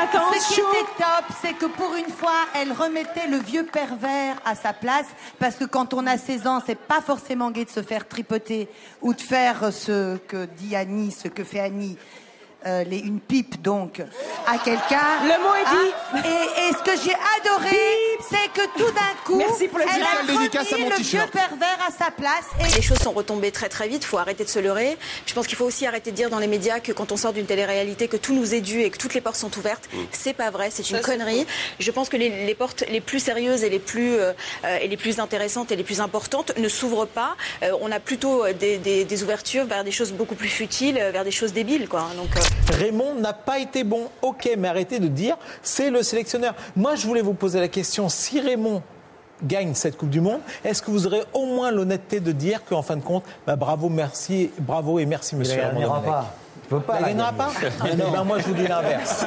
intense, Ce qui était top, c'est que pour une fois, elle remettait le vieux pervers à sa place, parce que quand on a 16 ans, c'est pas forcément gai de se faire tripoter ou de faire ce que dit Annie, ce que fait Annie. Une pipe donc à quelqu'un. Le mot est dit. Et ce que j'ai adoré, c'est que tout d'un coup, merci pour le elle a remis le vieux pervers à sa place. Et... Les choses sont retombées très très vite, il faut arrêter de se leurrer. Je pense qu'il faut aussi arrêter de dire dans les médias que quand on sort d'une télé-réalité que tout nous est dû et que toutes les portes sont ouvertes. C'est pas vrai, c'est une connerie. Je pense que les portes les plus sérieuses et les plus intéressantes et les plus importantes ne s'ouvrent pas. On a plutôt des ouvertures vers des choses beaucoup plus futiles, vers des choses débiles, quoi. Donc, Raymond n'a pas été bon, ok, mais arrêtez de dire c'est le sélectionneur. Moi, je voulais vous poser la question, si Raymond gagne cette Coupe du Monde, est-ce que vous aurez au moins l'honnêteté de dire qu'en fin de compte, bravo et merci monsieur. Il ne gagnera pas. Il ne gagnera pas. Moi, je vous dis l'inverse.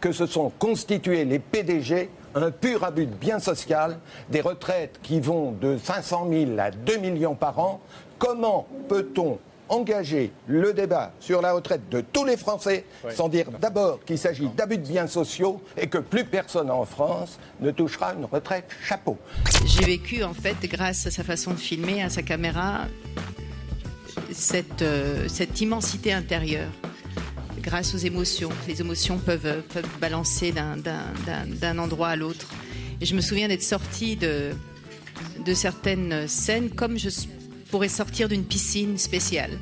Que se sont constitués les PDG un pur abus de bien social, des retraites qui vont de 500 000 à 2 millions par an. Comment peut-on engager le débat sur la retraite de tous les Français sans dire d'abord qu'il s'agit d'abus de biens sociaux et que plus personne en France ne touchera une retraite chapeau. J'ai vécu en fait, grâce à sa façon de filmer, à sa caméra, cette immensité intérieure. Grâce aux émotions, les émotions peuvent balancer d'un endroit à l'autre. Et je me souviens d'être sortie de certaines scènes comme je pourrais sortir d'une piscine spéciale.